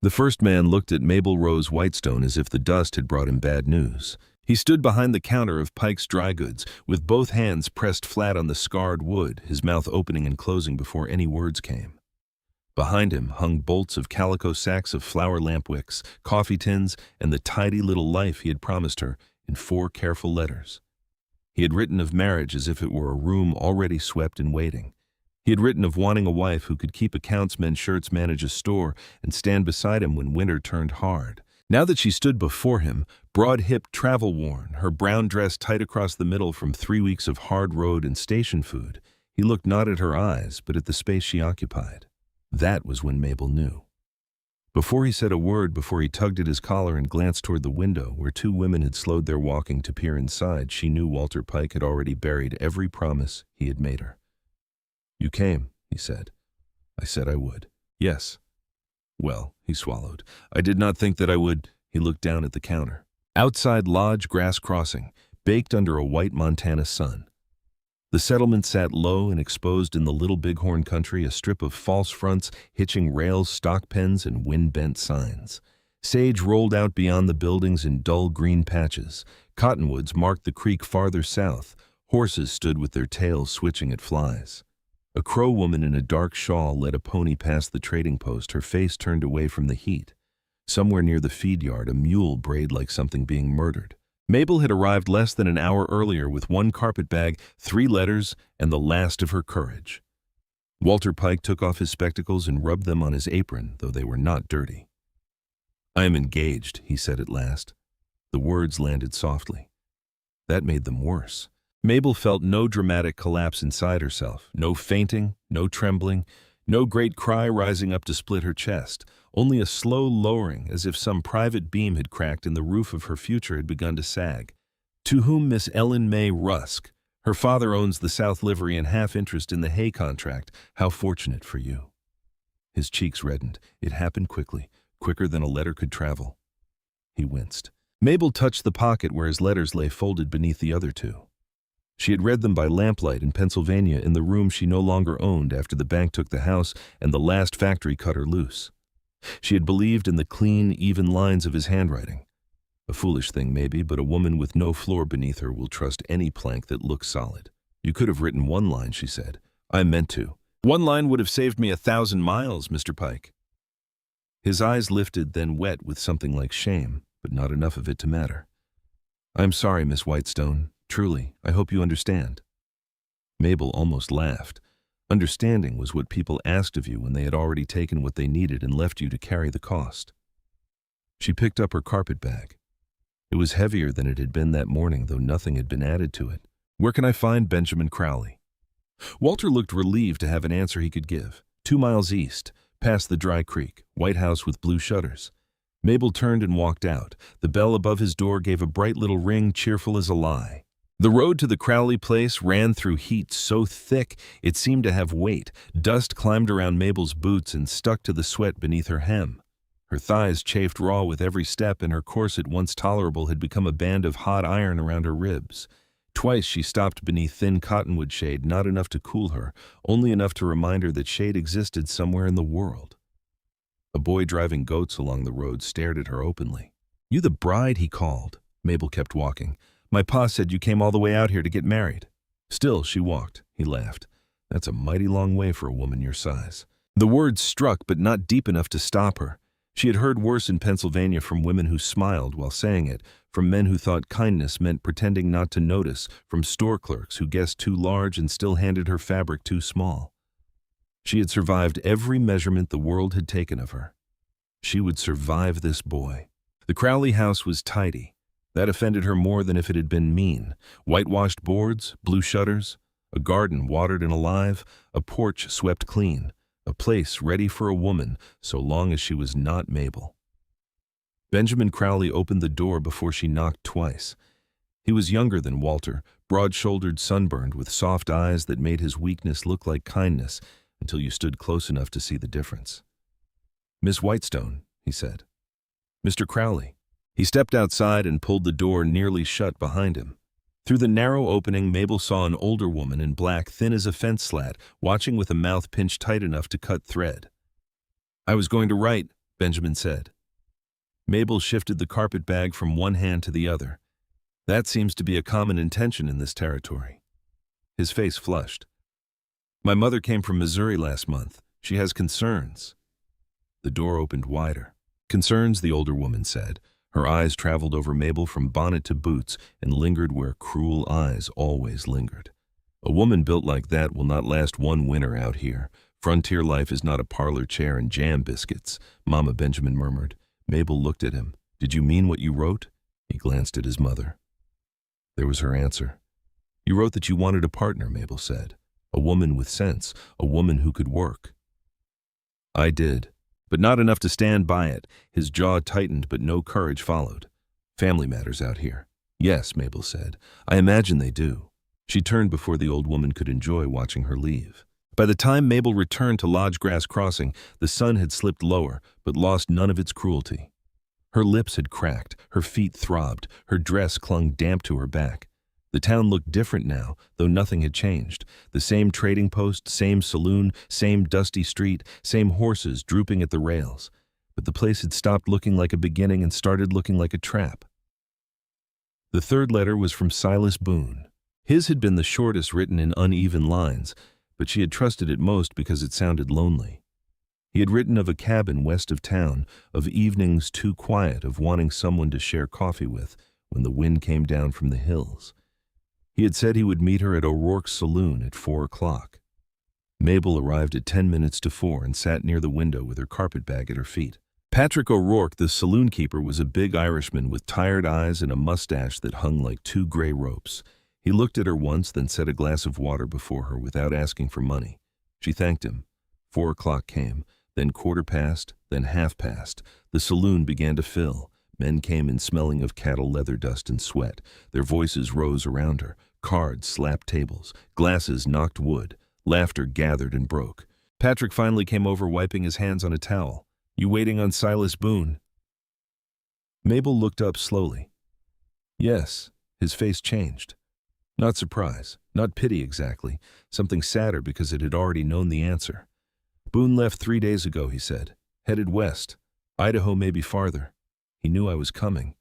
The first man looked at Mabel Rose Whitestone as if the dust had brought him bad news. He stood behind the counter of Pike's Dry Goods, with both hands pressed flat on the scarred wood, his mouth opening and closing before any words came. Behind him hung bolts of calico sacks of flower lamp wicks, coffee tins, and the tidy little life he had promised her in 4 careful letters. He had written of marriage as if it were a room already swept and waiting. He had written of wanting a wife who could keep accounts, mend shirts, manage a store, and stand beside him when winter turned hard. Now that she stood before him, broad-hipped, travel-worn, her brown dress tight across the middle from 3 weeks of hard road and station food, he looked not at her eyes, but at the space she occupied. That was when Mabel knew. Before he said a word, before he tugged at his collar and glanced toward the window where 2 women had slowed their walking to peer inside, she knew Walter Pike had already buried every promise he had made her. "You came," he said. "I said I would." "Yes." "Well," he swallowed, "I did not think that I would." He looked down at the counter. Outside Lodge Grass Crossing, baked under a white Montana sun. The settlement sat low and exposed in the Little Bighorn country, a strip of false fronts, hitching rails, stock pens, and wind-bent signs. Sage rolled out beyond the buildings in dull green patches. Cottonwoods marked the creek farther south. Horses stood with their tails switching at flies. A Crow woman in a dark shawl led a pony past the trading post, her face turned away from the heat. Somewhere near the feed yard, a mule brayed like something being murdered. Mabel had arrived less than an hour earlier with 1 carpet bag, 3 letters, and the last of her courage. Walter Pike took off his spectacles and rubbed them on his apron, though they were not dirty. "I am engaged," he said at last. The words landed softly. That made them worse. Mabel felt no dramatic collapse inside herself, no fainting, no trembling, no great cry rising up to split her chest, only a slow lowering as if some private beam had cracked and the roof of her future had begun to sag. "To whom Miss Ellen May Rusk. Her father owns the South Livery and half interest in the hay contract. How fortunate for you." His cheeks reddened. It happened quickly, quicker than a letter could travel. He winced. Mabel touched the pocket where his letters lay folded beneath the other 2. She had read them by lamplight in Pennsylvania in the room she no longer owned after the bank took the house and the last factory cut her loose. She had believed in the clean, even lines of his handwriting. A foolish thing maybe, but a woman with no floor beneath her will trust any plank that looks solid. "You could have written 1 line," she said. "I meant to." "1 line would have saved me 1,000 miles, Mr. Pike." His eyes lifted, then wet with something like shame, but not enough of it to matter. "I'm sorry, Miss Whitestone. Truly, I hope you understand." Mabel almost laughed. Understanding was what people asked of you when they had already taken what they needed and left you to carry the cost. She picked up her carpet bag. It was heavier than it had been that morning, though nothing had been added to it. "Where can I find Benjamin Crowley?" Walter looked relieved to have an answer he could give. 2 miles east, past the dry creek, white house with blue shutters. Mabel turned and walked out. The bell above his door gave a bright little ring, cheerful as a lie. The road to the Crowley place ran through heat so thick it seemed to have weight. Dust climbed around Mabel's boots and stuck to the sweat beneath her hem. Her thighs chafed raw with every step, and her corset, once tolerable, had become a band of hot iron around her ribs. Twice she stopped beneath thin cottonwood shade, not enough to cool her, only enough to remind her that shade existed somewhere in the world. A boy driving goats along the road stared at her openly. "You the bride?" he called. Mabel kept walking. "My pa said you came all the way out here to get married." Still she walked. He laughed. "That's a mighty long way for a woman your size." The words struck, but not deep enough to stop her. She had heard worse in Pennsylvania from women who smiled while saying it, from men who thought kindness meant pretending not to notice, from store clerks who guessed too large and still handed her fabric too small. She had survived every measurement the world had taken of her. She would survive this boy. The Crowley house was tidy. That offended her more than if it had been mean. Whitewashed boards, blue shutters, a garden watered and alive, a porch swept clean, a place ready for a woman so long as she was not Mabel. Benjamin Crowley opened the door before she knocked twice. He was younger than Walter, broad-shouldered, sunburned, with soft eyes that made his weakness look like kindness until you stood close enough to see the difference. "Miss Whitestone," he said. "Mr. Crowley." He stepped outside and pulled the door nearly shut behind him. Through the narrow opening, Mabel saw an older woman in black, thin as a fence slat, watching with a mouth pinched tight enough to cut thread. "I was going to write," Benjamin said. Mabel shifted the carpet bag from one hand to the other. That seems to be a common intention in this territory. His face flushed. My mother came from Missouri last month. She has concerns. The door opened wider. Concerns, the older woman said. Her eyes traveled over Mabel from bonnet to boots and lingered where cruel eyes always lingered. A woman built like that will not last one winter out here. Frontier life is not a parlor chair and jam biscuits, Mama Benjamin murmured. Mabel looked at him. Did you mean what you wrote? He glanced at his mother. There was her answer. You wrote that you wanted a partner, Mabel said. A woman with sense, a woman who could work. I did, but not enough to stand by it. His jaw tightened, but no courage followed. Family matters out here. Yes, Mabel said. I imagine they do. She turned before the old woman could enjoy watching her leave. By the time Mabel returned to Lodgegrass Crossing, the sun had slipped lower, but lost none of its cruelty. Her lips had cracked, her feet throbbed, her dress clung damp to her back. The town looked different now, though nothing had changed. The same trading post, same saloon, same dusty street, same horses drooping at the rails. But the place had stopped looking like a beginning and started looking like a trap. The third letter was from Silas Boone. His had been the shortest, written in uneven lines, but she had trusted it most because it sounded lonely. He had written of a cabin west of town, of evenings too quiet, of wanting someone to share coffee with when the wind came down from the hills. He had said he would meet her at O'Rourke's saloon at 4 o'clock. Mabel arrived at 10 minutes to 4 and sat near the window with her carpet bag at her feet. Patrick O'Rourke, the saloon keeper, was a big Irishman with tired eyes and a mustache that hung like two gray ropes. He looked at her once, then set a glass of water before her without asking for money. She thanked him. 4 o'clock came, then 1/4 past, then 1/2 past. The saloon began to fill. Men came in smelling of cattle leather dust and sweat. Their voices rose around her. Cards slapped tables. Glasses knocked wood. Laughter gathered and broke. Patrick finally came over, wiping his hands on a towel. You waiting on Silas Boone? Mabel looked up slowly. Yes. His face changed. Not surprise, not pity exactly, something sadder because it had already known the answer. Boone left 3 days ago, he said. Headed west. Idaho, maybe farther. He knew I was coming.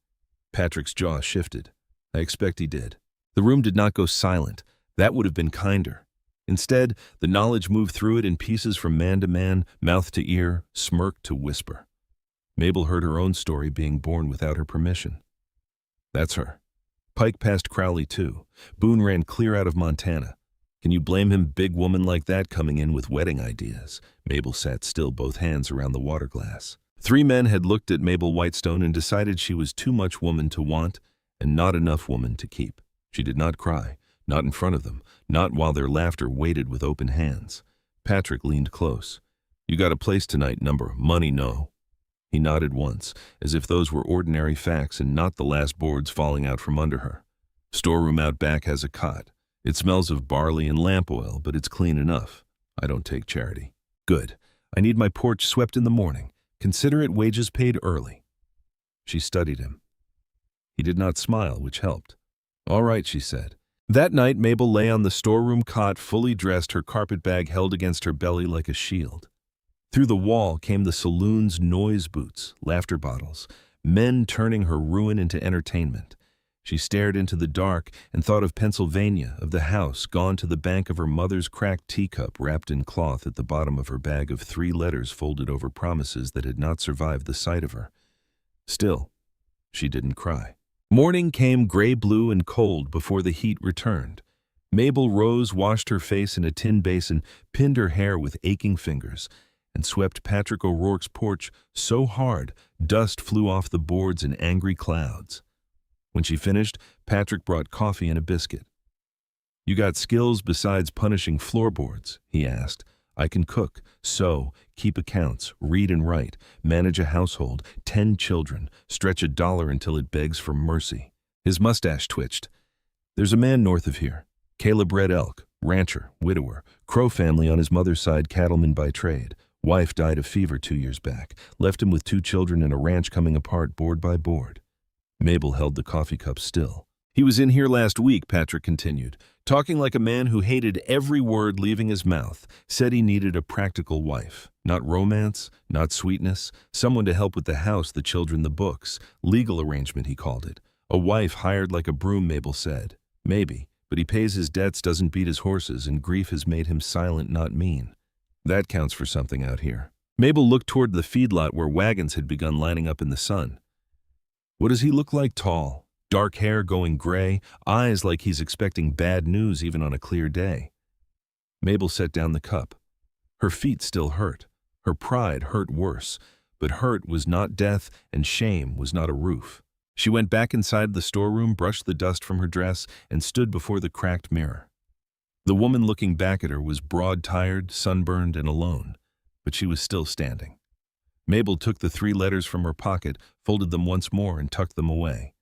Patrick's jaw shifted. I expect he did. The room did not go silent. That would have been kinder. Instead, the knowledge moved through it in pieces from man to man, mouth to ear, smirk to whisper. Mabel heard her own story being born without her permission. That's her. Pike passed Crowley, too. Boone ran clear out of Montana. Can you blame him, big woman like that, coming in with wedding ideas? Mabel sat still, both hands around the water glass. 3 men had looked at Mabel Whitestone and decided she was too much woman to want and not enough woman to keep. She did not cry, not in front of them, not while their laughter waited with open hands. Patrick leaned close. You got a place tonight, number, money, no. He nodded once, as if those were ordinary facts and not the last boards falling out from under her. Storeroom out back has a cot. It smells of barley and lamp oil, but it's clean enough. I don't take charity. Good. I need my porch swept in the morning. Consider it wages paid early. She studied him. He did not smile, which helped. All right, she said. That night, Mabel lay on the storeroom cot, fully dressed, her carpet bag held against her belly like a shield. Through the wall came the saloon's noise boots, laughter bottles, men turning her ruin into entertainment. She stared into the dark and thought of Pennsylvania, of the house, gone to the bank, of her mother's cracked teacup wrapped in cloth at the bottom of her bag, of 3 letters folded over promises that had not survived the sight of her. Still, she didn't cry. Morning came gray-blue and cold before the heat returned. Mabel rose, washed her face in a tin basin, pinned her hair with aching fingers, and swept Patrick O'Rourke's porch so hard dust flew off the boards in angry clouds. When she finished, Patrick brought coffee and a biscuit. You got skills besides punishing floorboards? He asked. I can cook, sew, keep accounts, read and write, manage a household, 10 children, stretch $1 until it begs for mercy. His mustache twitched. There's a man north of here. Caleb Red Elk, rancher, widower, Crow family on his mother's side, cattleman by trade. Wife died of fever 2 years back. Left him with 2 children and a ranch coming apart board by board. Mabel held the coffee cup still. He was in here last week, Patrick continued, talking like a man who hated every word leaving his mouth, said he needed a practical wife. Not romance, not sweetness, someone to help with the house, the children, the books. Legal arrangement, he called it. A wife hired like a broom, Mabel said. Maybe, but he pays his debts, doesn't beat his horses, and grief has made him silent, not mean. That counts for something out here. Mabel looked toward the feedlot where wagons had begun lining up in the sun. What does he look like? Tall, dark hair going gray, eyes like he's expecting bad news even on a clear day. Mabel set down the cup. Her feet still hurt. Her pride hurt worse, but hurt was not death and shame was not a roof. She went back inside the storeroom, brushed the dust from her dress, and stood before the cracked mirror. The woman looking back at her was broad-tired, sunburned, and alone, but she was still standing. Mabel took the 3 letters from her pocket, folded them once more, and tucked them away.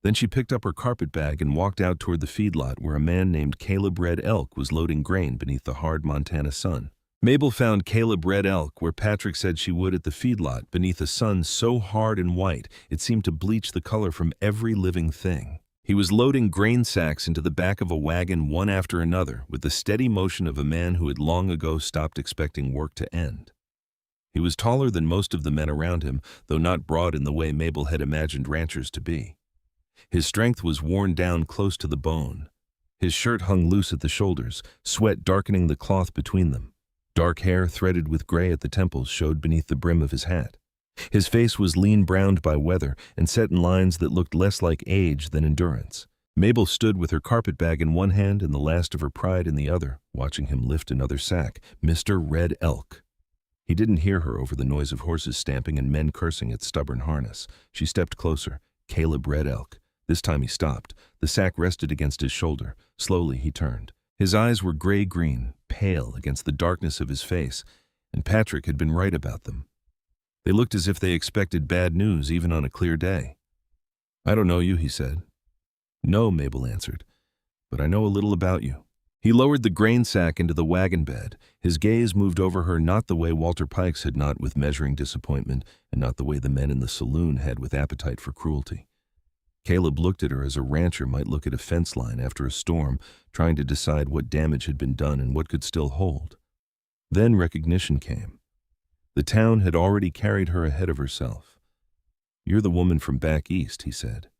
Then she picked up her carpet bag and walked out toward the feedlot where a man named Caleb Red Elk was loading grain beneath the hard Montana sun. Mabel found Caleb Red Elk where Patrick said she would, at the feedlot, beneath a sun so hard and white it seemed to bleach the color from every living thing. He was loading grain sacks into the back of a wagon one after another with the steady motion of a man who had long ago stopped expecting work to end. He was taller than most of the men around him, though not broad in the way Mabel had imagined ranchers to be. His strength was worn down close to the bone. His shirt hung loose at the shoulders, sweat darkening the cloth between them. Dark hair, threaded with gray at the temples, showed beneath the brim of his hat. His face was lean-browned by weather and set in lines that looked less like age than endurance. Mabel stood with her carpet bag in one hand and the last of her pride in the other, watching him lift another sack. Mr. Red Elk. He didn't hear her over the noise of horses stamping and men cursing at stubborn harness. She stepped closer. Caleb Red Elk. This time he stopped. The sack rested against his shoulder. Slowly he turned. His eyes were gray-green, pale against the darkness of his face, and Patrick had been right about them. They looked as if they expected bad news even on a clear day. "I don't know you," he said. "No," Mabel answered, "but I know a little about you." He lowered the grain sack into the wagon bed. His gaze moved over her, not the way Walter Pike's had, not with measuring disappointment, and not the way the men in the saloon had with appetite for cruelty. Caleb looked at her as a rancher might look at a fence line after a storm, trying to decide what damage had been done and what could still hold. Then recognition came. The town had already carried her ahead of herself. "You're the woman from back east," he said.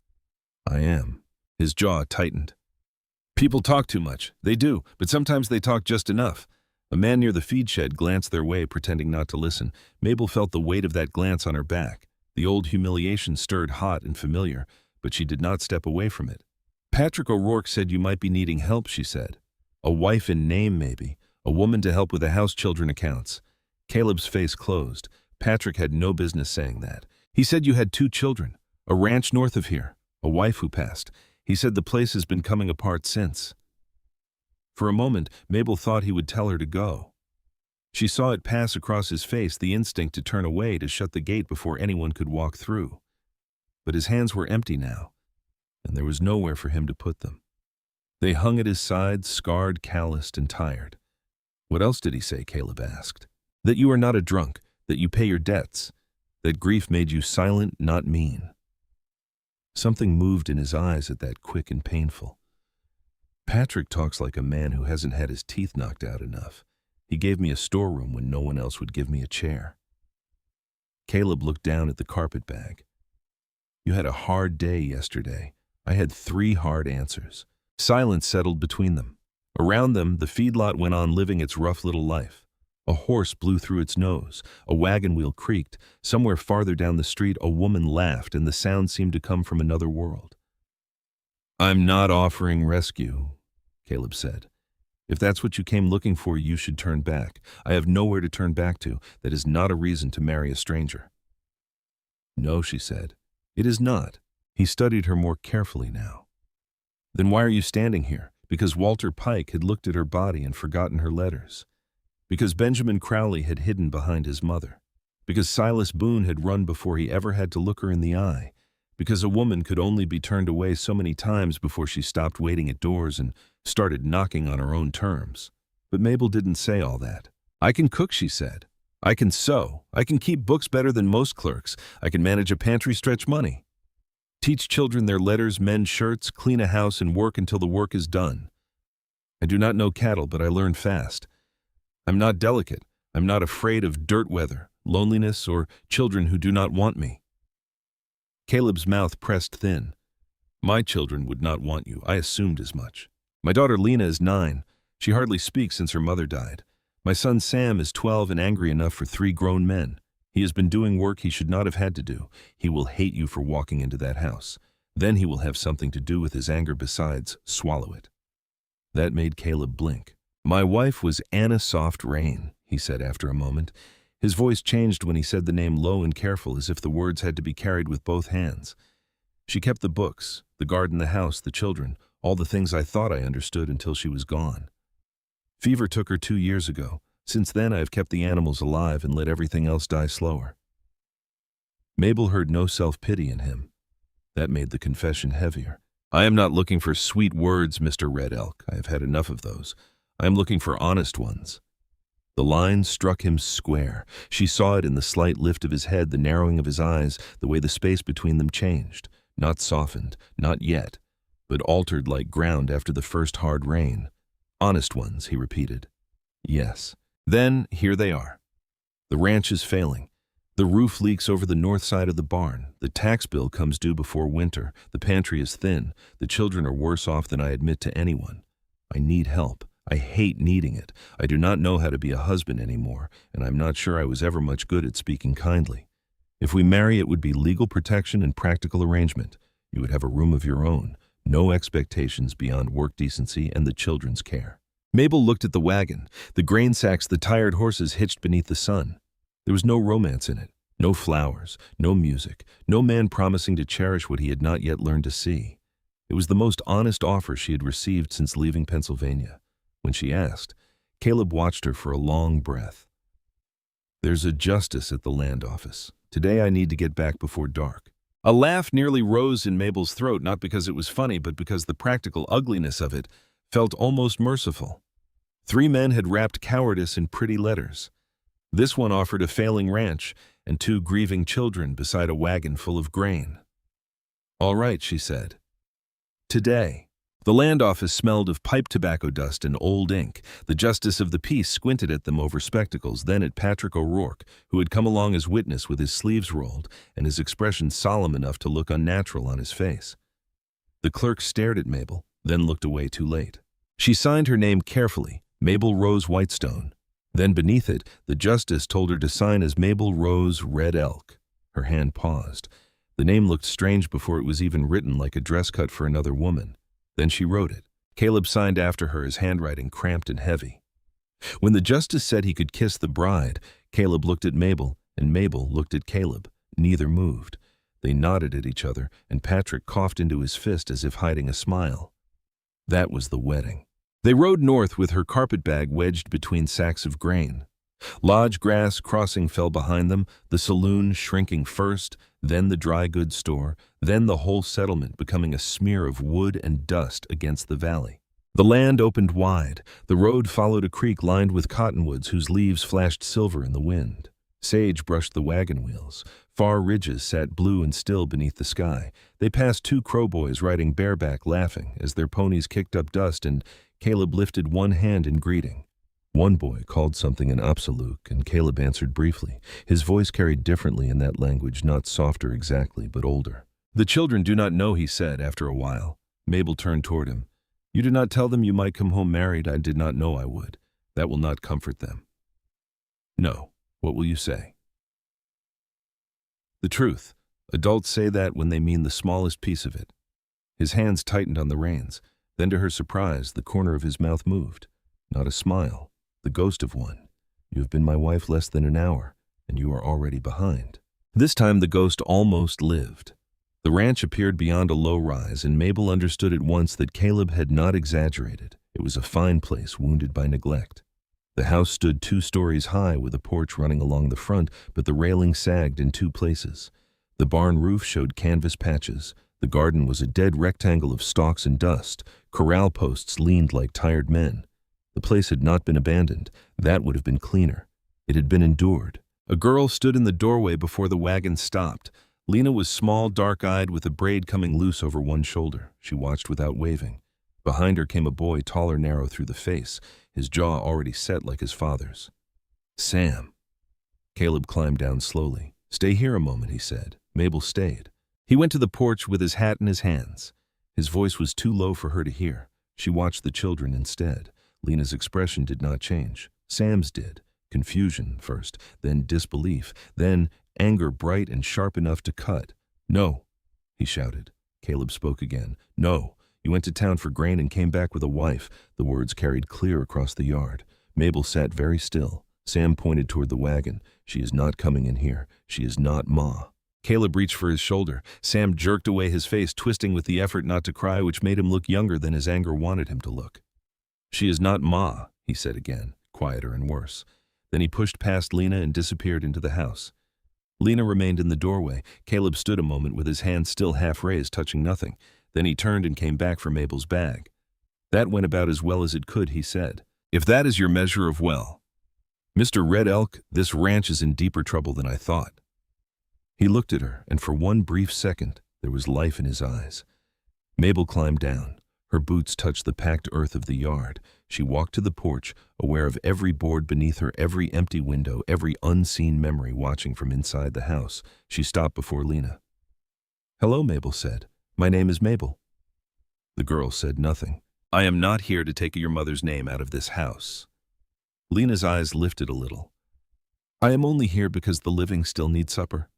"I am." His jaw tightened. "People talk too much. They do, but sometimes they talk just enough." A man near the feed shed glanced their way, pretending not to listen. Mabel felt the weight of that glance on her back. The old humiliation stirred hot and familiar, but she did not step away from it. "Patrick O'Rourke said you might be needing help," she said. "A wife in name, maybe. A woman to help with the house children accounts." Caleb's face closed. Patrick had no business saying that. "He said you had 2 children, a ranch north of here, a wife who passed. He said the place has been coming apart since." For a moment, Mabel thought he would tell her to go. She saw it pass across his face, the instinct to turn away, to shut the gate before anyone could walk through. But his hands were empty now, and there was nowhere for him to put them. They hung at his side, scarred, calloused, and tired. "What else did he say?" Caleb asked. "That you are not a drunk, that you pay your debts, that grief made you silent, not mean." Something moved in his eyes at that, quick and painful. "Patrick talks like a man who hasn't had his teeth knocked out enough. He gave me a storeroom when no one else would give me a chair." Caleb looked down at the carpet bag. "You had a hard day yesterday. I had 3 hard answers." Silence settled between them. Around them, the feedlot went on living its rough little life. A horse blew through its nose. A wagon wheel creaked. Somewhere farther down the street, a woman laughed, and the sound seemed to come from another world. "I'm not offering rescue," Caleb said. "If that's what you came looking for, you should turn back. I have nowhere to turn back to. That is not a reason to marry a stranger." "No," she said. "It is not." He studied her more carefully now. "Then why are you standing here?" Because Walter Pike had looked at her body and forgotten her letters. Because Benjamin Crowley had hidden behind his mother. Because Silas Boone had run before he ever had to look her in the eye. Because a woman could only be turned away so many times before she stopped waiting at doors and started knocking on her own terms. But Mabel didn't say all that. "I can cook," she said. "I can sew. I can keep books better than most clerks. I can manage a pantry, stretch money." Teach children their letters, mend shirts, clean a house, and work until the work is done. I do not know cattle, but I learn fast. I'm not delicate. I'm not afraid of dirt weather, loneliness, or children who do not want me." Caleb's mouth pressed thin. "My children would not want you. I assumed as much. My daughter Lena is 9. She hardly speaks since her mother died. My son Sam is 12 and angry enough for 3 grown men. He has been doing work he should not have had to do. He will hate you for walking into that house. Then he will have something to do with his anger besides swallow it." That made Caleb blink. "My wife was Anna Soft Rain," he said after a moment. His voice changed when he said the name low and careful, as if the words had to be carried with both hands. "She kept the books, the garden, the house, the children, all the things I thought I understood until she was gone. Fever took her 2 years ago. Since then I have kept the animals alive and let everything else die slower." Mabel heard no self-pity in him. That made the confession heavier. "I am not looking for sweet words, Mr. Red Elk. I have had enough of those. I am looking for honest ones." The line struck him square. She saw it in the slight lift of his head, the narrowing of his eyes, the way the space between them changed. Not softened, not yet, but altered like ground after the first hard rain. "Honest ones," he repeated. "Yes." Then, here they are. The ranch is failing. The roof leaks over the north side of the barn. The tax bill comes due before winter. The pantry is thin. The children are worse off than I admit to anyone. I need help. I hate needing it. I do not know how to be a husband anymore, and I'm not sure I was ever much good at speaking kindly. If we marry, it would be legal protection and practical arrangement. You would have a room of your own, no expectations beyond work decency and the children's care." Mabel looked at the wagon, the grain sacks, the tired horses hitched beneath the sun. There was no romance in it, no flowers, no music, no man promising to cherish what he had not yet learned to see. It was the most honest offer she had received since leaving Pennsylvania. When she asked, Caleb watched her for a long breath. "There's a justice at the land office. Today I need to get back before dark." A laugh nearly rose in Mabel's throat, not because it was funny, but because the practical ugliness of it felt almost merciful. 3 men had wrapped cowardice in pretty letters. This one offered a failing ranch and 2 grieving children beside a wagon full of grain. "All right," she said. "Today." The land office smelled of pipe tobacco dust and old ink. The justice of the peace squinted at them over spectacles, then at Patrick O'Rourke, who had come along as witness with his sleeves rolled and his expression solemn enough to look unnatural on his face. The clerk stared at Mabel, then looked away too late. She signed her name carefully, Mabel Rose Whitestone. Then beneath it, the justice told her to sign as Mabel Rose Red Elk. Her hand paused. The name looked strange before it was even written, like a dress cut for another woman. Then she wrote it. Caleb signed after her, his handwriting cramped and heavy. When the justice said he could kiss the bride, Caleb looked at Mabel, and Mabel looked at Caleb. Neither moved. They nodded at each other, and Patrick coughed into his fist as if hiding a smile. That was the wedding. They rode north with her carpetbag wedged between sacks of grain. Lodge Grass Crossing fell behind them, the saloon shrinking first, then the dry goods store, then the whole settlement becoming a smear of wood and dust against the valley. The land opened wide. The road followed a creek lined with cottonwoods whose leaves flashed silver in the wind. Sage brushed the wagon wheels. Far ridges sat blue and still beneath the sky. They passed 2 crowboys riding bareback, laughing as their ponies kicked up dust, and Caleb lifted one hand in greeting. One boy called something in Apsaluk, and Caleb answered briefly. His voice carried differently in that language, not softer exactly, but older. "The children do not know," he said after a while. Mabel turned toward him. "You did not tell them you might come home married. I did not know I would. That will not comfort them." "No. What will you say?" "The truth. Adults say that when they mean the smallest piece of it." His hands tightened on the reins. Then, to her surprise, the corner of his mouth moved. Not a smile, the ghost of one. "You have been my wife less than an hour, and you are already behind." This time the ghost almost lived. The ranch appeared beyond a low rise, and Mabel understood at once that Caleb had not exaggerated. It was a fine place wounded by neglect. The house stood 2 stories high with a porch running along the front, but the railing sagged in 2 places. The barn roof showed canvas patches. The garden was a dead rectangle of stalks and dust. Corral posts leaned like tired men. The place had not been abandoned. That would have been cleaner. It had been endured. A girl stood in the doorway before the wagon stopped. Lena was small, dark-eyed, with a braid coming loose over one shoulder. She watched without waving. Behind her came a boy, taller, narrow through the face, his jaw already set like his father's. Sam. Caleb climbed down slowly. "Stay here a moment," he said. Mabel stayed. He went to the porch with his hat in his hands. His voice was too low for her to hear. She watched the children instead. Lena's expression did not change. Sam's did. Confusion first, then disbelief, then anger bright and sharp enough to cut. "No," he shouted. Caleb spoke again. "No. You went to town for grain and came back with a wife." The words carried clear across the yard. Mabel sat very still. Sam pointed toward the wagon. "She is not coming in here. She is not Ma." Caleb reached for his shoulder. Sam jerked away, his face twisting with the effort not to cry, which made him look younger than his anger wanted him to look. "She is not Ma," he said again, quieter and worse. Then he pushed past Lena and disappeared into the house. Lena remained in the doorway. Caleb stood a moment with his hand still half raised, touching nothing. Then he turned and came back for Mabel's bag. "That went about as well as it could," he said. "If that is your measure of well, Mr. Red Elk, this ranch is in deeper trouble than I thought." He looked at her, and for one brief second, there was life in his eyes. Mabel climbed down. Her boots touched the packed earth of the yard. She walked to the porch, aware of every board beneath her, every empty window, every unseen memory watching from inside the house. She stopped before Lena. "Hello," Mabel said. "My name is Mabel." The girl said nothing. "I am not here to take your mother's name out of this house." Lena's eyes lifted a little. "I am only here because the living still need supper."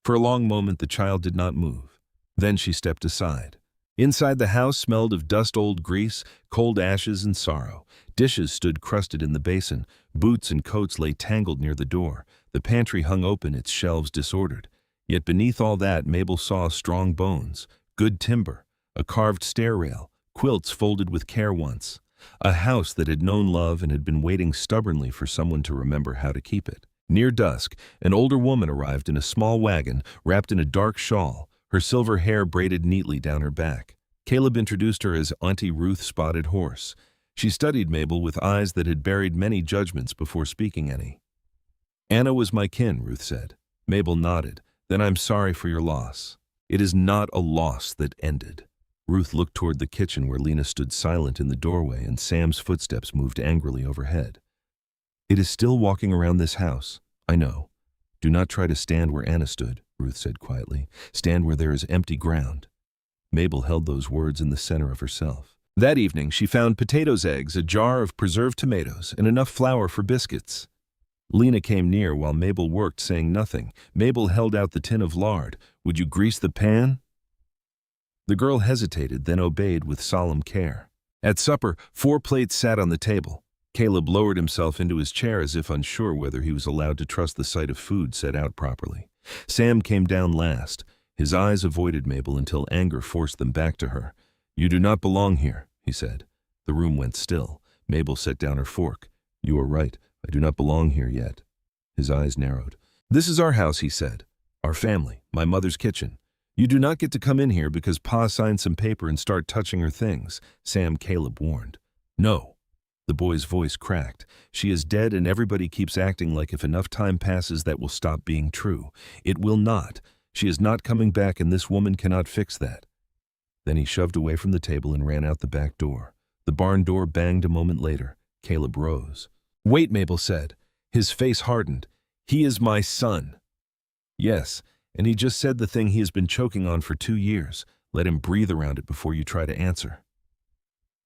For a long moment the child did not move. Then she stepped aside. Inside the house smelled of dust, old grease, cold ashes, and sorrow. Dishes stood crusted in the basin. Boots and coats lay tangled near the door. The pantry hung open, its shelves disordered. Yet beneath all that Mabel saw strong bones, good timber, a carved stair rail, quilts folded with care once. A house that had known love and had been waiting stubbornly for someone to remember how to keep it. Near dusk, an older woman arrived in a small wagon, wrapped in a dark shawl, her silver hair braided neatly down her back. Caleb introduced her as Auntie Ruth Spotted Horse. She studied Mabel with eyes that had buried many judgments before speaking any. "Anna was my kin," Ruth said. Mabel nodded. "Then I'm sorry for your loss." "It is not a loss that ended." Ruth looked toward the kitchen where Lena stood silent in the doorway and Sam's footsteps moved angrily overhead. "It is still walking around this house. I know. Do not try to stand where Anna stood," Ruth said quietly. "Stand where there is empty ground." Mabel held those words in the center of herself. That evening she found potatoes, eggs, a jar of preserved tomatoes, and enough flour for biscuits. Lena came near while Mabel worked, saying nothing. Mabel held out the tin of lard. "Would you grease the pan?" The girl hesitated, then obeyed with solemn care. At supper, 4 plates sat on the table. Caleb lowered himself into his chair as if unsure whether he was allowed to trust the sight of food set out properly. Sam came down last. His eyes avoided Mabel until anger forced them back to her. "You do not belong here," he said. The room went still. Mabel set down her fork. "You are right. I do not belong here yet." His eyes narrowed. "This is our house," he said. "Our family, my mother's kitchen. You do not get to come in here because Pa signed some paper and start touching her things," Sam Caleb warned. "No." The boy's voice cracked. "She is dead and everybody keeps acting like if enough time passes that will stop being true. It will not. She is not coming back and this woman cannot fix that." Then he shoved away from the table and ran out the back door. The barn door banged a moment later. Caleb rose. "Wait," Mabel said. His face hardened. "He is my son." "Yes, and he just said the thing he has been choking on for 2 years. Let him breathe around it before you try to answer."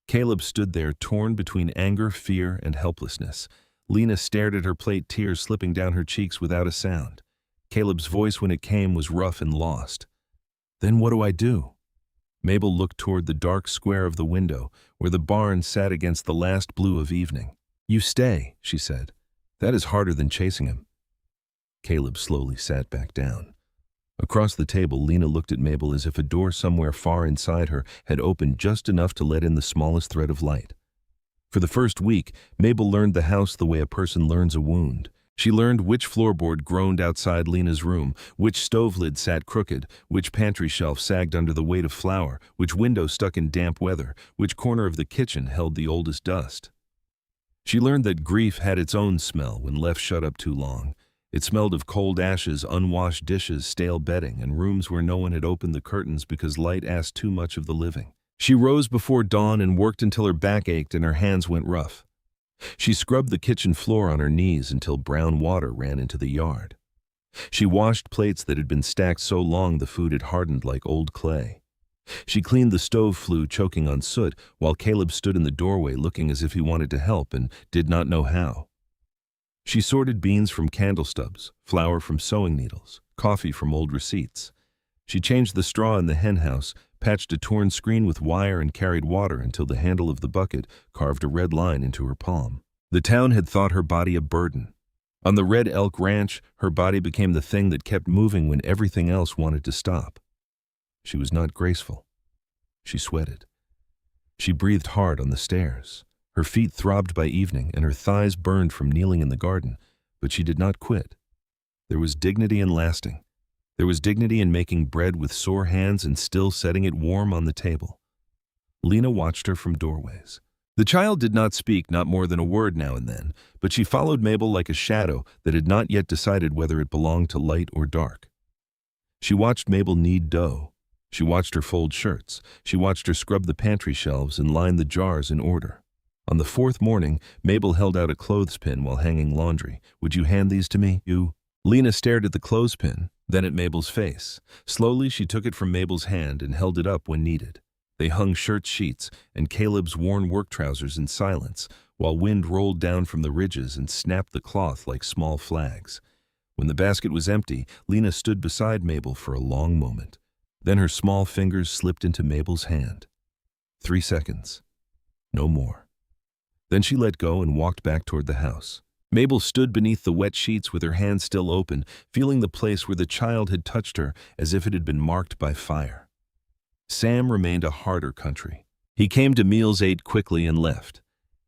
Caleb stood there, torn between anger, fear, and helplessness. Lena stared at her plate, tears slipping down her cheeks without a sound. Caleb's voice, when it came, was rough and lost. "Then what do I do?" Mabel looked toward the dark square of the window, where the barn sat against the last blue of evening. "You stay," she said. "That is harder than chasing him." Caleb slowly sat back down. Across the table, Lena looked at Mabel as if a door somewhere far inside her had opened just enough to let in the smallest thread of light. For the first week, Mabel learned the house the way a person learns a wound. She learned which floorboard groaned outside Lena's room, which stove lid sat crooked, which pantry shelf sagged under the weight of flour, which window stuck in damp weather, which corner of the kitchen held the oldest dust. She learned that grief had its own smell when left shut up too long, It smelled of cold ashes, unwashed dishes, stale bedding, and rooms where no one had opened the curtains because light asked too much of the living. She rose before dawn and worked until her back ached and her hands went rough. She scrubbed the kitchen floor on her knees until brown water ran into the yard. She washed plates that had been stacked so long the food had hardened like old clay. She cleaned the stove flue, choking on soot, while Caleb stood in the doorway looking as if he wanted to help and did not know how. She sorted beans from candle stubs, flour from sewing needles, coffee from old receipts. She changed the straw in the hen house, patched a torn screen with wire, and carried water until the handle of the bucket carved a red line into her palm. The town had thought her body a burden. On the Red Elk Ranch, her body became the thing that kept moving when everything else wanted to stop. She was not graceful. She sweated. She breathed hard on the stairs. Her feet throbbed by evening, and her thighs burned from kneeling in the garden, but she did not quit. There was dignity in lasting. There was dignity in making bread with sore hands and still setting it warm on the table. Lena watched her from doorways. The child did not speak, not more than a word now and then, but she followed Mabel like a shadow that had not yet decided whether it belonged to light or dark. She watched Mabel knead dough. She watched her fold shirts. She watched her scrub the pantry shelves and line the jars in order. On the fourth morning, Mabel held out a clothespin while hanging laundry. "Would you hand these to me, you?" Lena stared at the clothespin, then at Mabel's face. Slowly, she took it from Mabel's hand and held it up when needed. They hung shirt sheets and Caleb's worn work trousers in silence, while wind rolled down from the ridges and snapped the cloth like small flags. When the basket was empty, Lena stood beside Mabel for a long moment. Then her small fingers slipped into Mabel's hand. 3 seconds. No more. Then she let go and walked back toward the house. Mabel stood beneath the wet sheets with her hand still open, feeling the place where the child had touched her as if it had been marked by fire. Sam remained a harder country. He came to meals, ate quickly, and left.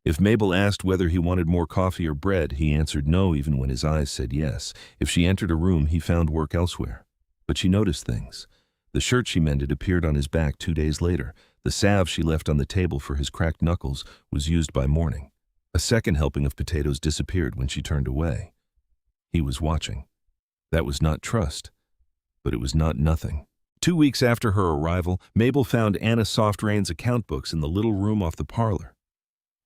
If Mabel asked whether he wanted more coffee or bread, he answered no even when his eyes said yes. If she entered a room, he found work elsewhere. But she noticed things. The shirt she mended appeared on his back 2 days later. The salve she left on the table for his cracked knuckles was used by morning. A second helping of potatoes disappeared when she turned away. He was watching. That was not trust, but it was not nothing. 2 weeks after her arrival, Mabel found Anna Softrain's account books in the little room off the parlor.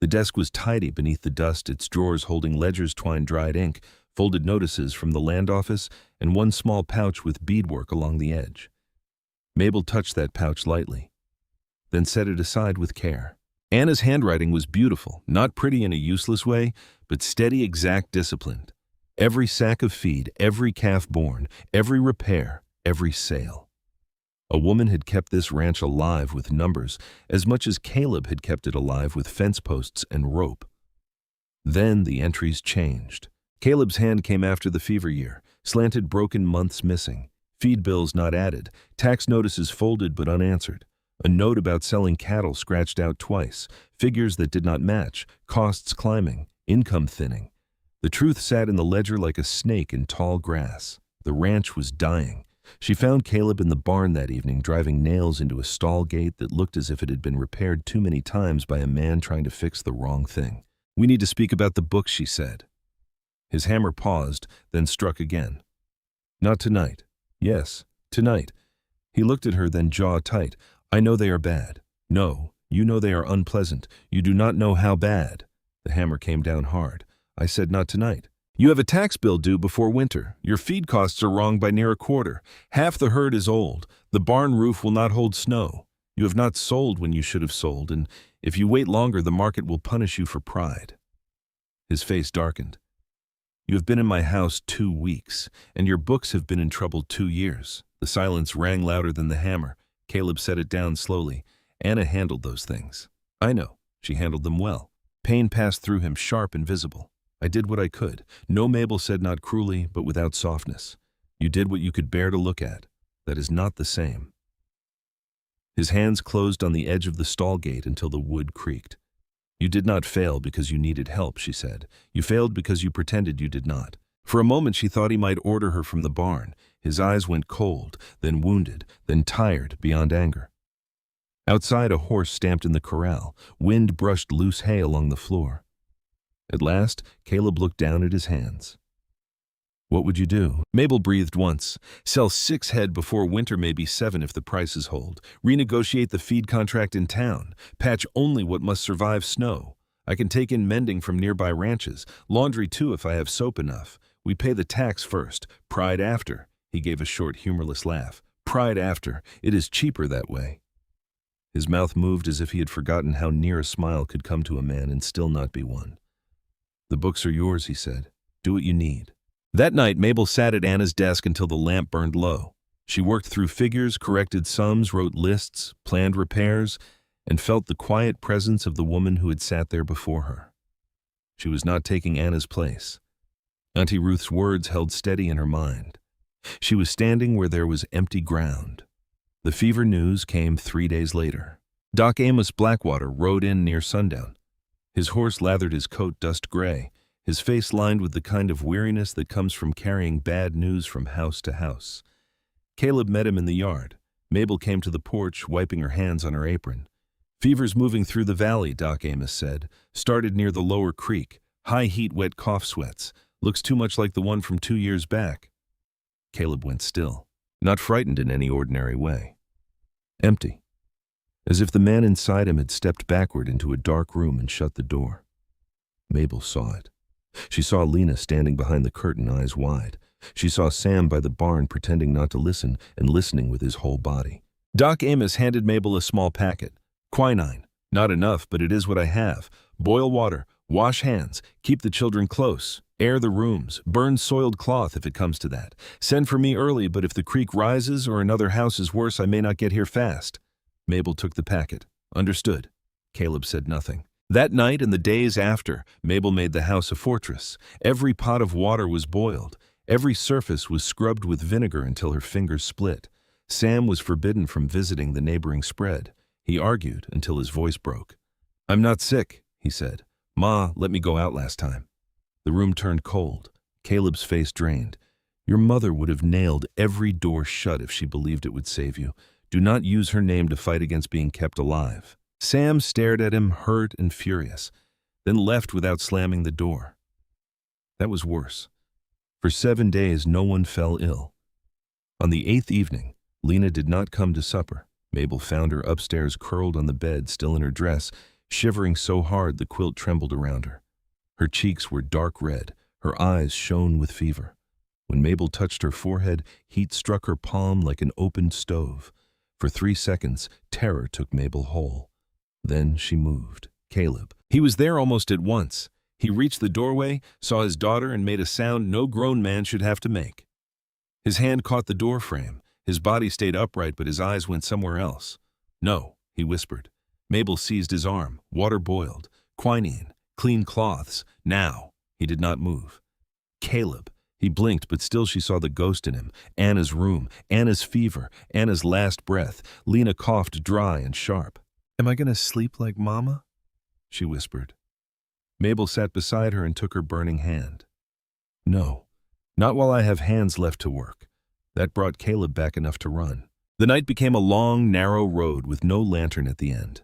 The desk was tidy beneath the dust, its drawers holding ledgers, twined dried ink, folded notices from the land office, and one small pouch with beadwork along the edge. Mabel touched that pouch lightly, then set it aside with care. Anna's handwriting was beautiful, not pretty in a useless way, but steady, exact, disciplined. Every sack of feed, every calf born, every repair, every sale. A woman had kept this ranch alive with numbers as much as Caleb had kept it alive with fence posts and rope. Then the entries changed. Caleb's hand came after the fever year, slanted broken months missing, feed bills not added, tax notices folded but unanswered, a note about selling cattle scratched out twice, figures that did not match, costs climbing, income thinning. The truth sat in the ledger like a snake in tall grass. The ranch was dying. She found Caleb in the barn that evening, driving nails into a stall gate that looked as if it had been repaired too many times by a man trying to fix the wrong thing. "We need to speak about the book," she said. His hammer paused, then struck again. "Not tonight." "Yes, tonight." He looked at her, then jaw tight. "I know they are bad." "No, you know they are unpleasant. You do not know how bad." The hammer came down hard. "I said not tonight. You have a tax bill due before winter. Your feed costs are wrong by near a quarter. Half the herd is old. The barn roof will not hold snow. You have not sold when you should have sold, and if you wait longer, the market will punish you for pride." His face darkened. "You have been in my house 2 weeks, and your books have been in trouble 2 years. The silence rang louder than the hammer. Caleb set it down slowly. "Anna handled those things." "I know. She handled them well." Pain passed through him, sharp and visible. "I did what I could." "No," Mabel said, not cruelly, but without softness. "You did what you could bear to look at. That is not the same." His hands closed on the edge of the stall gate until the wood creaked. "You did not fail because you needed help," she said. "You failed because you pretended you did not." For a moment she thought he might order her from the barn. His eyes went cold, then wounded, then tired beyond anger. Outside, a horse stamped in the corral. Wind brushed loose hay along the floor. At last, Caleb looked down at his hands. What would you do? Mabel breathed once. Sell 6 head before winter, maybe 7 if the prices hold. Renegotiate the feed contract in town. Patch only what must survive snow. I can take in mending from nearby ranches. Laundry too if I have soap enough. We pay the tax first, pride after. He gave a short, humorless laugh. Pride after. It is cheaper that way. His mouth moved as if he had forgotten how near a smile could come to a man and still not be one. The books are yours, he said. Do what you need. That night, Mabel sat at Anna's desk until the lamp burned low. She worked through figures, corrected sums, wrote lists, planned repairs, and felt the quiet presence of the woman who had sat there before her. She was not taking Anna's place. Auntie Ruth's words held steady in her mind. She was standing where there was empty ground. The fever news came 3 days later. Doc Amos Blackwater rode in near sundown. His horse lathered his coat dust gray, his face lined with the kind of weariness that comes from carrying bad news from house to house. Caleb met him in the yard. Mabel came to the porch, wiping her hands on her apron. Fever's moving through the valley, Doc Amos said. Started near the lower creek. High heat, wet cough sweats. Looks too much like the one from 2 years back. Caleb went still, not frightened in any ordinary way. Empty, as if the man inside him had stepped backward into a dark room and shut the door. Mabel saw it. She saw Lena standing behind the curtain, eyes wide. She saw Sam by the barn pretending not to listen and listening with his whole body. Doc Amos handed Mabel a small packet. Quinine. Not enough, but it is what I have. Boil water. Wash hands. Keep the children close. Air the rooms. Burn soiled cloth if it comes to that. Send for me early, but if the creek rises or another house is worse, I may not get here fast. Mabel took the packet. Understood. Caleb said nothing. That night and the days after, Mabel made the house a fortress. Every pot of water was boiled. Every surface was scrubbed with vinegar until her fingers split. Sam was forbidden from visiting the neighboring spread. He argued until his voice broke. I'm not sick, he said. Ma let me go out last time. The room turned cold. Caleb's face drained. Your mother would have nailed every door shut if she believed it would save you. Do not use her name to fight against being kept alive. Sam stared at him, hurt and furious, then left without slamming the door. That was worse. For 7 days, no one fell ill. On the 8th evening, Lena did not come to supper. Mabel found her upstairs curled on the bed, still in her dress, shivering so hard the quilt trembled around her. Her cheeks were dark red, her eyes shone with fever. When Mabel touched her forehead, heat struck her palm like an opened stove. For 3 seconds, terror took Mabel whole. Then she moved. Caleb. He was there almost at once. He reached the doorway, saw his daughter, and made a sound no grown man should have to make. His hand caught the door frame. His body stayed upright, but his eyes went somewhere else. No, he whispered. Mabel seized his arm. Water boiled. Quinine. Clean cloths. Now. He did not move. Caleb. He blinked, but still she saw the ghost in him. Anna's room. Anna's fever. Anna's last breath. Lena coughed dry and sharp. Am I going to sleep like Mama? She whispered. Mabel sat beside her and took her burning hand. No, not while I have hands left to work. That brought Caleb back enough to run. The night became a long, narrow road with no lantern at the end.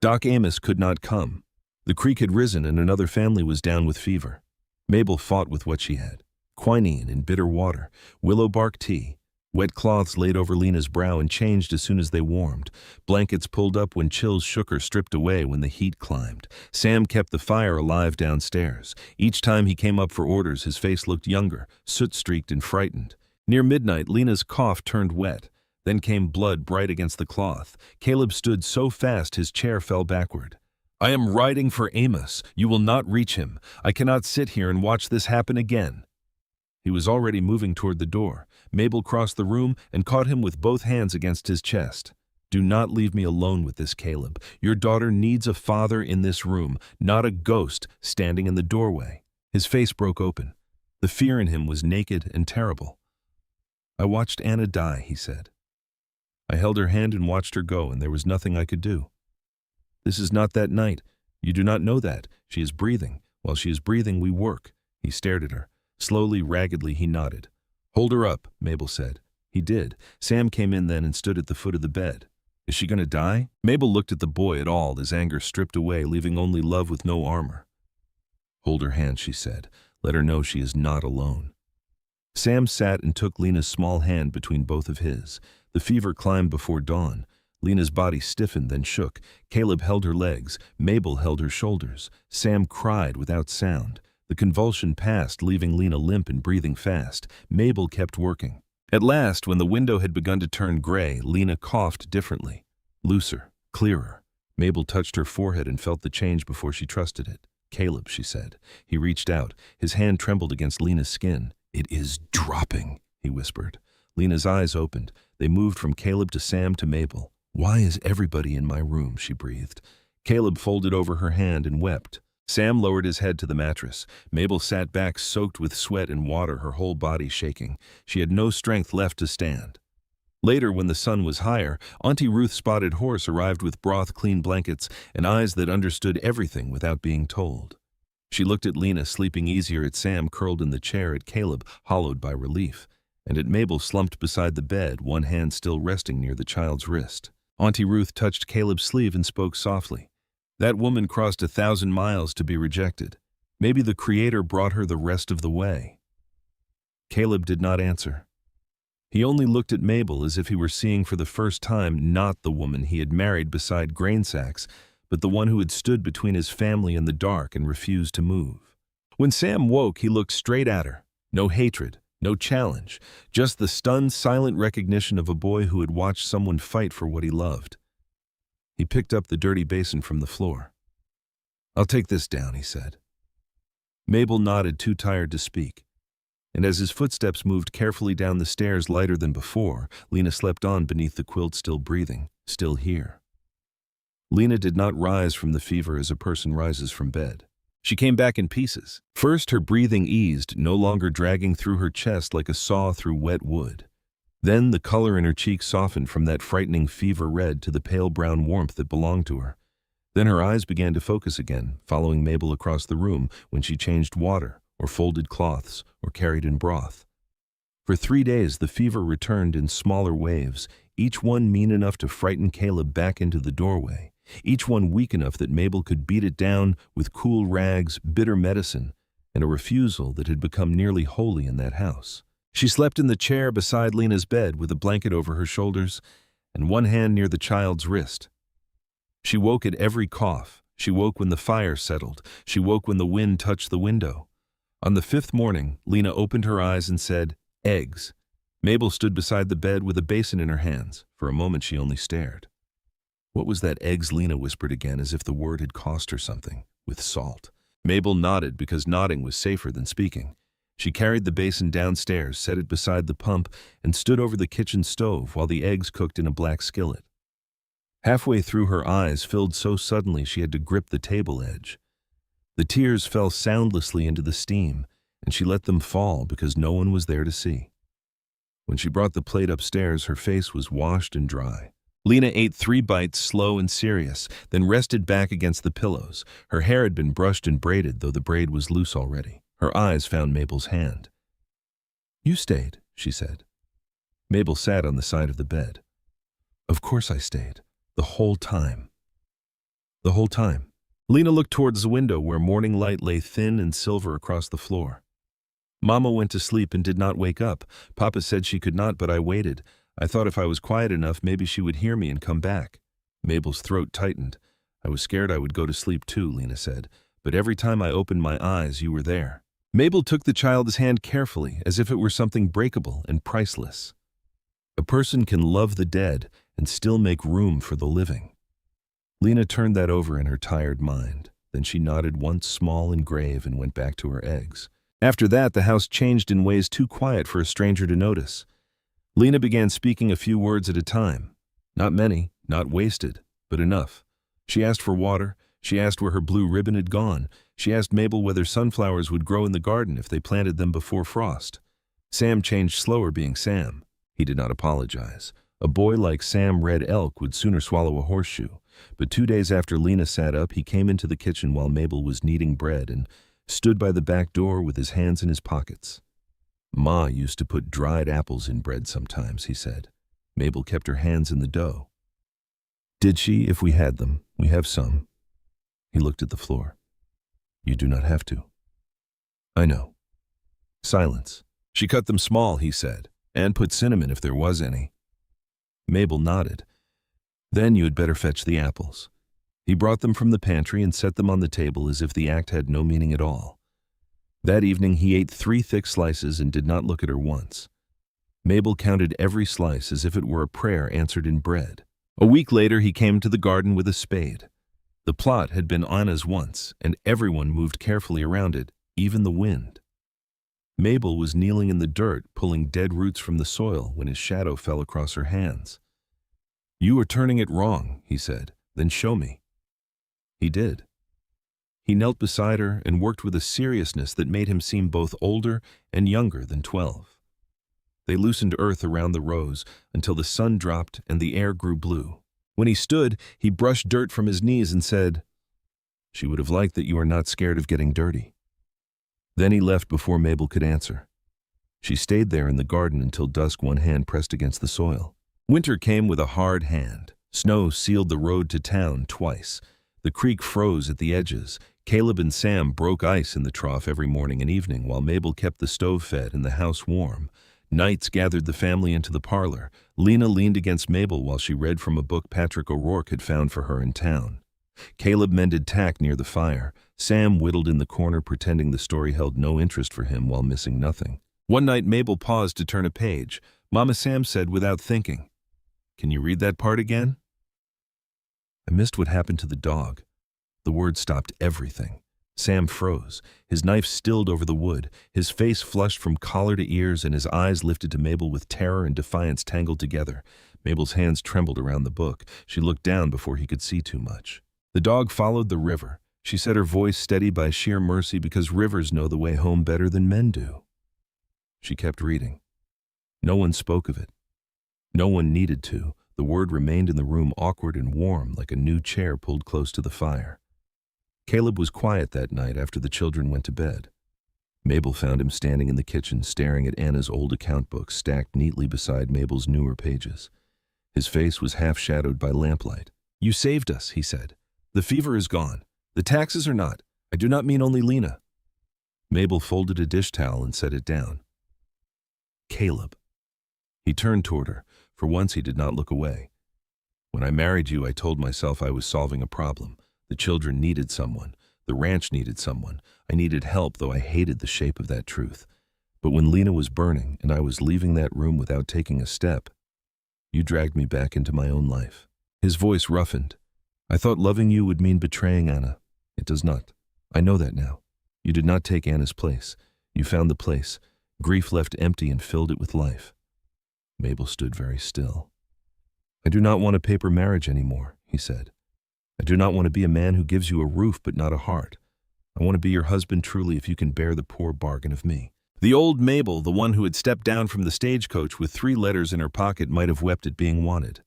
Doc Amos could not come. The creek had risen and another family was down with fever. Mabel fought with what she had. Quinine in bitter water, willow bark tea. Wet cloths laid over Lena's brow and changed as soon as they warmed. Blankets pulled up when chills shook her, stripped away when the heat climbed. Sam kept the fire alive downstairs. Each time he came up for orders, his face looked younger, soot-streaked and frightened. Near midnight, Lena's cough turned wet. Then came blood bright against the cloth. Caleb stood so fast his chair fell backward. I am riding for Amos. You will not reach him. I cannot sit here and watch this happen again. He was already moving toward the door. Mabel crossed the room and caught him with both hands against his chest. Do not leave me alone with this, Caleb. Your daughter needs a father in this room, not a ghost standing in the doorway. His face broke open. The fear in him was naked and terrible. I watched Anna die, he said. I held her hand and watched her go, and there was nothing I could do. This is not that night. You do not know that. She is breathing. While she is breathing, we work. He stared at her. Slowly, raggedly, he nodded. Hold her up, Mabel said. He did. Sam came in then and stood at the foot of the bed. Is she going to die? Mabel looked at the boy at all, his anger stripped away, leaving only love with no armor. Hold her hand, she said. Let her know she is not alone. Sam sat and took Lena's small hand between both of his. The fever climbed before dawn. Lena's body stiffened, then shook. Caleb held her legs. Mabel held her shoulders. Sam cried without sound. The convulsion passed, leaving Lena limp and breathing fast. Mabel kept working. At last, when the window had begun to turn gray, Lena coughed differently. Looser, clearer. Mabel touched her forehead and felt the change before she trusted it. "Caleb," she said. He reached out. His hand trembled against Lena's skin. "It is dropping," he whispered. Lena's eyes opened. They moved from Caleb to Sam to Mabel. "Why is everybody in my room?" she breathed. Caleb folded over her hand and wept. Sam lowered his head to the mattress. Mabel sat back, soaked with sweat and water, her whole body shaking. She had no strength left to stand. Later, when the sun was higher, Auntie Ruth's spotted horse arrived with broth, clean blankets, and eyes that understood everything without being told. She looked at Lena, sleeping easier, at Sam curled in the chair, at Caleb, hollowed by relief, and at Mabel slumped beside the bed, one hand still resting near the child's wrist. Auntie Ruth touched Caleb's sleeve and spoke softly. "That woman crossed 1,000 miles to be rejected. Maybe the Creator brought her the rest of the way." Caleb did not answer. He only looked at Mabel as if he were seeing for the first time not the woman he had married beside grain sacks, but the one who had stood between his family and the dark and refused to move. When Sam woke, he looked straight at her. No hatred, no challenge, just the stunned, silent recognition of a boy who had watched someone fight for what he loved. He picked up the dirty basin from the floor. "I'll take this down," he said. Mabel nodded, too tired to speak. And as his footsteps moved carefully down the stairs, lighter than before, Lena slept on beneath the quilt, still breathing, still here. Lena did not rise from the fever as a person rises from bed. She came back in pieces. First, her breathing eased, no longer dragging through her chest like a saw through wet wood. Then the color in her cheeks softened from that frightening fever red to the pale brown warmth that belonged to her. Then her eyes began to focus again, following Mabel across the room when she changed water, or folded cloths, or carried in broth. For 3 days, the fever returned in smaller waves, each one mean enough to frighten Caleb back into the doorway, each one weak enough that Mabel could beat it down with cool rags, bitter medicine, and a refusal that had become nearly holy in that house. She slept in the chair beside Lena's bed with a blanket over her shoulders and one hand near the child's wrist. She woke at every cough. She woke when the fire settled. She woke when the wind touched the window. On the 5th morning, Lena opened her eyes and said, "Eggs." Mabel stood beside the bed with a basin in her hands. For a moment she only stared. "What was that, eggs?" Lena whispered again, as if the word had cost her something. "With salt." Mabel nodded, because nodding was safer than speaking. She carried the basin downstairs, set it beside the pump, and stood over the kitchen stove while the eggs cooked in a black skillet. Halfway through, her eyes filled so suddenly she had to grip the table edge. The tears fell soundlessly into the steam, and she let them fall because no one was there to see. When she brought the plate upstairs, her face was washed and dry. Lena ate 3 bites, slow and serious, then rested back against the pillows. Her hair had been brushed and braided, though the braid was loose already. Her eyes found Mabel's hand. "You stayed," she said. Mabel sat on the side of the bed. "Of course I stayed. The whole time." "The whole time." Lena looked towards the window where morning light lay thin and silver across the floor. "Mama went to sleep and did not wake up. Papa said she could not, but I waited. I thought if I was quiet enough, maybe she would hear me and come back." Mabel's throat tightened. "I was scared I would go to sleep too," Lena said. "But every time I opened my eyes, you were there." Mabel took the child's hand carefully, as if it were something breakable and priceless. A person can love the dead and still make room for the living. Lena turned that over in her tired mind. Then she nodded once, small and grave, and went back to her eggs. After that, the house changed in ways too quiet for a stranger to notice. Lena began speaking a few words at a time. Not many, not wasted, but enough. She asked for water. She asked where her blue ribbon had gone. She asked Mabel whether sunflowers would grow in the garden if they planted them before frost. Sam changed slower, being Sam. He did not apologize. A boy like Sam Red Elk would sooner swallow a horseshoe. But 2 days after Lena sat up, he came into the kitchen while Mabel was kneading bread and stood by the back door with his hands in his pockets. "Ma used to put dried apples in bread sometimes," he said. Mabel kept her hands in the dough. "Did she, if we had them? We have some." He looked at the floor. "You do not have to." "I know." Silence. She cut them small, he said, and put cinnamon if there was any. Mabel nodded. Then you had better fetch the apples. He brought them from the pantry and set them on the table as if the act had no meaning at all. That evening he ate 3 thick slices and did not look at her once. Mabel counted every slice as if it were a prayer answered in bread. A week later he came to the garden with a spade. The plot had been Anna's once, and everyone moved carefully around it, even the wind. Mabel was kneeling in the dirt, pulling dead roots from the soil when his shadow fell across her hands. "You are turning it wrong," he said. "Then show me." He did. He knelt beside her and worked with a seriousness that made him seem both older and younger than 12. They loosened earth around the rows until the sun dropped and the air grew blue. When he stood, he brushed dirt from his knees and said, "She would have liked that you are not scared of getting dirty." Then he left before Mabel could answer. She stayed there in the garden until dusk, one hand pressed against the soil. Winter came with a hard hand. Snow sealed the road to town twice. The creek froze at the edges. Caleb and Sam broke ice in the trough every morning and evening while Mabel kept the stove fed and the house warm. Nights gathered the family into the parlor. Lena leaned against Mabel while she read from a book Patrick O'Rourke had found for her in town. Caleb mended tack near the fire. Sam whittled in the corner, pretending the story held no interest for him while missing nothing. One night Mabel paused to turn a page. Mama Sam said without thinking, "Can you read that part again?" I missed what happened to the dog. The word stopped everything. Sam froze. His knife stilled over the wood. His face flushed from collar to ears, and his eyes lifted to Mabel with terror and defiance tangled together. Mabel's hands trembled around the book. She looked down before he could see too much. The dog followed the river. She said, her voice steady by sheer mercy, because rivers know the way home better than men do. She kept reading. No one spoke of it. No one needed to. The word remained in the room, awkward and warm, like a new chair pulled close to the fire. Caleb was quiet that night after the children went to bed. Mabel found him standing in the kitchen, staring at Anna's old account books stacked neatly beside Mabel's newer pages. His face was half-shadowed by lamplight. "You saved us," he said. "The fever is gone. The taxes are not. I do not mean only Lena." Mabel folded a dish towel and set it down. "Caleb." He turned toward her. For once he did not look away. "When I married you, I told myself I was solving a problem. The children needed someone. The ranch needed someone. I needed help, though I hated the shape of that truth. But when Lena was burning and I was leaving that room without taking a step, you dragged me back into my own life." His voice roughened. "I thought loving you would mean betraying Anna. It does not. I know that now. You did not take Anna's place. You found the place. Grief left empty and filled it with life." Mabel stood very still. "I do not want a paper marriage anymore," he said. "I do not want to be a man who gives you a roof but not a heart. I want to be your husband truly if you can bear the poor bargain of me." The old Mabel, the one who had stepped down from the stagecoach with 3 letters in her pocket, might have wept at being wanted.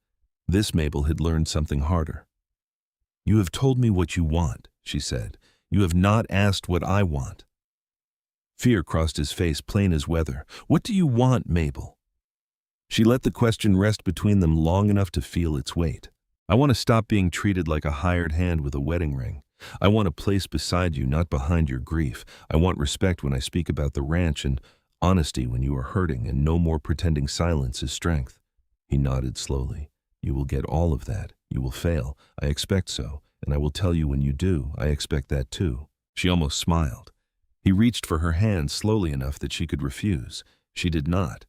This Mabel had learned something harder. "You have told me what you want," she said. "You have not asked what I want." Fear crossed his face, plain as weather. "What do you want, Mabel?" She let the question rest between them long enough to feel its weight. "I want to stop being treated like a hired hand with a wedding ring. I want a place beside you, not behind your grief. I want respect when I speak about the ranch, and honesty when you are hurting, and no more pretending silence is strength." He nodded slowly. "You will get all of that. You will fail. I expect so. And I will tell you when you do, I expect that too." She almost smiled. He reached for her hand slowly enough that she could refuse. She did not.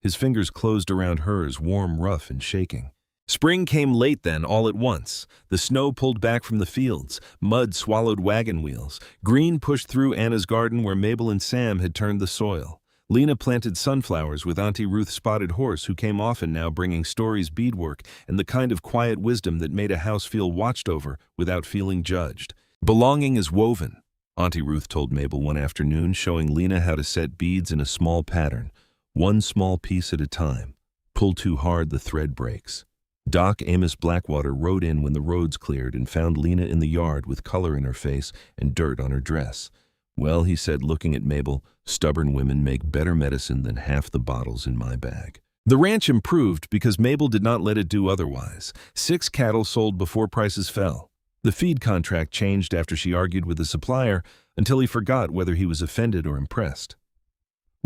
His fingers closed around hers, warm, rough, and shaking. Spring came late then, all at once. The snow pulled back from the fields. Mud swallowed wagon wheels. Green pushed through Anna's garden where Mabel and Sam had turned the soil. Lena planted sunflowers with Auntie Ruth's spotted horse, who came often now bringing stories, beadwork, and the kind of quiet wisdom that made a house feel watched over without feeling judged. "Belonging is woven," Auntie Ruth told Mabel one afternoon, showing Lena how to set beads in a small pattern. "One small piece at a time. Pull too hard, the thread breaks." Doc Amos Blackwater rode in when the roads cleared and found Lena in the yard with color in her face and dirt on her dress. "Well," he said, looking at Mabel, "stubborn women make better medicine than half the bottles in my bag." The ranch improved because Mabel did not let it do otherwise. 6 cattle sold before prices fell. The feed contract changed after she argued with the supplier until he forgot whether he was offended or impressed.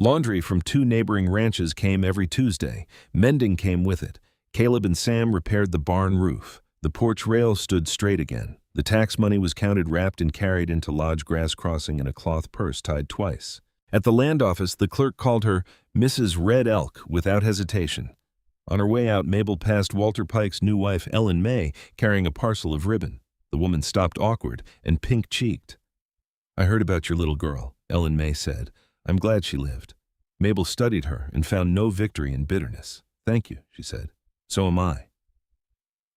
Laundry from 2 neighboring ranches came every Tuesday. Mending came with it. Caleb and Sam repaired the barn roof. The porch rail stood straight again. The tax money was counted, wrapped, and carried into Lodge Grass Crossing in a cloth purse tied twice. At the land office, the clerk called her Mrs. Red Elk without hesitation. On her way out, Mabel passed Walter Pike's new wife, Ellen May, carrying a parcel of ribbon. The woman stopped, awkward and pink-cheeked. "I heard about your little girl," Ellen May said. "I'm glad she lived." Mabel studied her and found no victory in bitterness. "Thank you," she said. "So am I."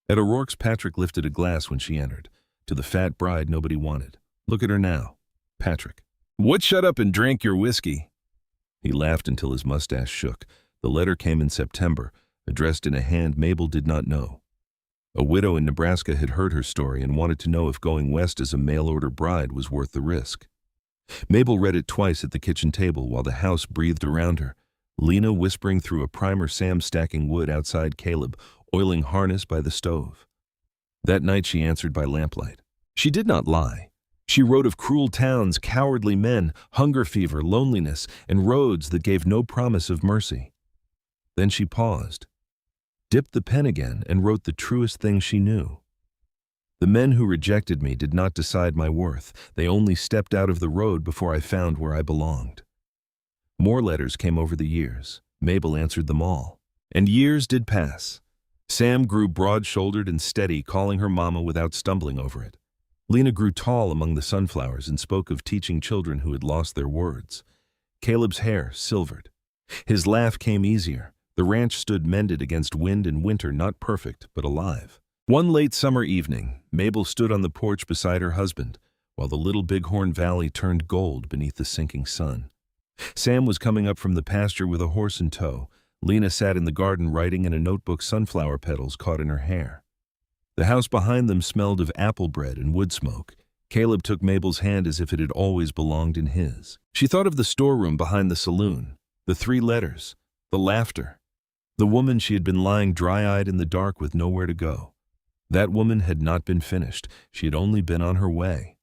At O'Rourke's, Patrick lifted a glass when she entered. To the fat bride nobody wanted. "Look at her now." "Patrick, would shut up and drink your whiskey." He laughed until his mustache shook. The letter came in September, addressed in a hand Mabel did not know. A widow in Nebraska had heard her story and wanted to know if going west as a mail-order bride was worth the risk. Mabel read it twice at the kitchen table while the house breathed around her. Lena whispering through a primer, Sam stacking wood outside, Caleb oiling harness by the stove. That night she answered by lamplight. She did not lie. She wrote of cruel towns, cowardly men, hunger fever, loneliness, and roads that gave no promise of mercy. Then she paused, dipped the pen again, and wrote the truest thing she knew. "The men who rejected me did not decide my worth. They only stepped out of the road before I found where I belonged." More letters came over the years. Mabel answered them all. And years did pass. Sam grew broad-shouldered and steady, calling her mama without stumbling over it. Lena grew tall among the sunflowers and spoke of teaching children who had lost their words. Caleb's hair silvered. His laugh came easier. The ranch stood mended against wind and winter, not perfect, but alive. One late summer evening, Mabel stood on the porch beside her husband, while the little Bighorn Valley turned gold beneath the sinking sun. Sam was coming up from the pasture with a horse in tow. Lena sat in the garden writing in a notebook, sunflower petals caught in her hair. The house behind them smelled of apple bread and wood smoke. Caleb took Mabel's hand as if it had always belonged in his. She thought of the storeroom behind the saloon, the 3 letters, the laughter, the woman she had been lying dry-eyed in the dark with nowhere to go. That woman had not been finished. She had only been on her way.